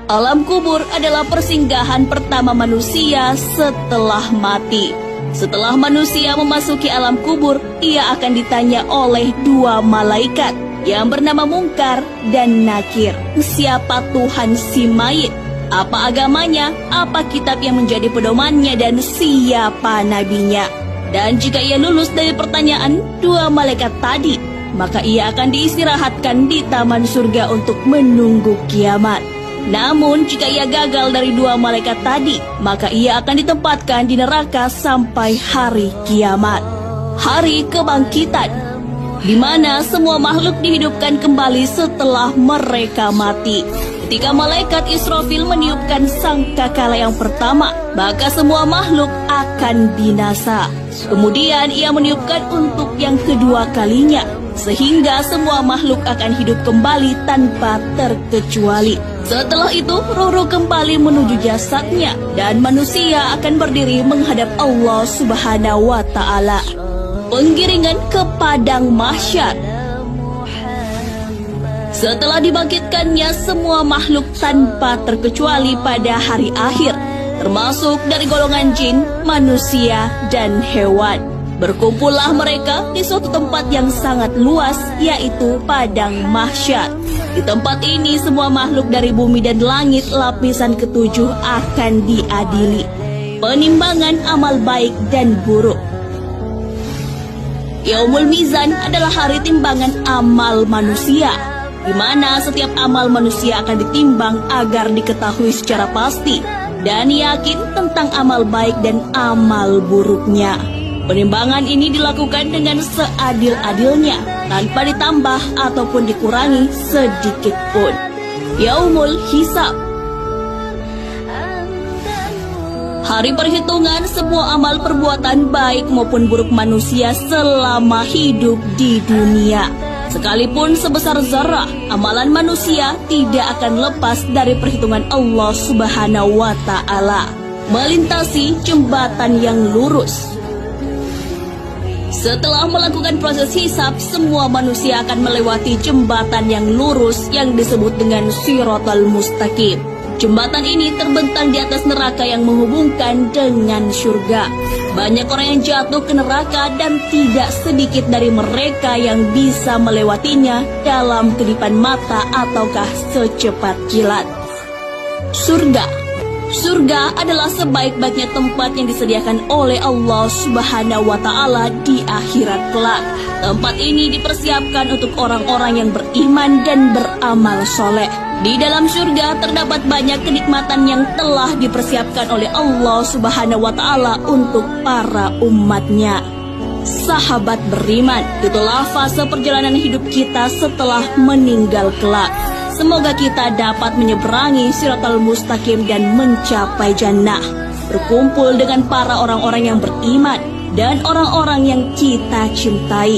Alam kubur adalah persinggahan pertama manusia setelah mati. Setelah manusia memasuki alam kubur, ia akan ditanya oleh dua malaikat yang bernama Mungkar dan Nakir. Siapa Tuhan si mayit? Apa agamanya? Apa kitab yang menjadi pedomannya? Dan siapa nabinya? Dan jika ia lulus dari pertanyaan dua malaikat tadi, maka ia akan diistirahatkan di taman surga untuk menunggu kiamat. Namun jika ia gagal dari dua malaikat tadi, maka ia akan ditempatkan di neraka sampai hari kiamat, hari kebangkitan, di mana semua makhluk dihidupkan kembali setelah mereka mati. Ketika malaikat Israfil meniupkan sangkakala yang pertama, maka semua makhluk akan binasa. Kemudian ia meniupkan untuk yang kedua kalinya, sehingga semua makhluk akan hidup kembali tanpa terkecuali. Setelah itu, roh-roh kembali menuju jasadnya, dan manusia akan berdiri menghadap Allah Subhanahu wa Ta'ala. Penggiringan ke padang mahsyar. Setelah dibangkitkannya semua makhluk tanpa terkecuali pada hari akhir, termasuk dari golongan jin, manusia, dan hewan. Berkumpullah mereka di suatu tempat yang sangat luas, yaitu padang mahsyar. Di tempat ini semua makhluk dari bumi dan langit lapisan ketujuh akan diadili. Penimbangan amal baik dan buruk. Yaumul Mizan adalah hari timbangan amal manusia, di mana setiap amal manusia akan ditimbang agar diketahui secara pasti dan yakin tentang amal baik dan amal buruknya. Penimbangan ini dilakukan dengan seadil-adilnya, tanpa ditambah ataupun dikurangi sedikit pun. Yaumul Hisab. Hari perhitungan semua amal perbuatan baik maupun buruk manusia selama hidup di dunia. Sekalipun sebesar zarah, amalan manusia tidak akan lepas dari perhitungan Allah Subhanahu wa Ta'ala, melintasi jembatan yang lurus. Setelah melakukan proses hisab, semua manusia akan melewati jembatan yang lurus yang disebut dengan Shiratal Mustaqim. Jembatan ini terbentang di atas neraka yang menghubungkan dengan surga. Banyak orang yang jatuh ke neraka dan tidak sedikit dari mereka yang bisa melewatinya dalam kedipan mata ataukah secepat kilat. Surga. Surga adalah sebaik-baiknya tempat yang disediakan oleh Allah Subhanahu wa Ta'ala di akhirat kelak. Tempat ini dipersiapkan untuk orang-orang yang beriman dan beramal soleh. Di dalam surga terdapat banyak kenikmatan yang telah dipersiapkan oleh Allah Subhanahu wa Ta'ala untuk para umatnya. Sahabat beriman, itulah fase perjalanan hidup kita setelah meninggal kelak. Semoga kita dapat menyeberangi Shiratal Mustaqim dan mencapai jannah, berkumpul dengan para orang-orang yang beriman dan orang-orang yang kita cintai.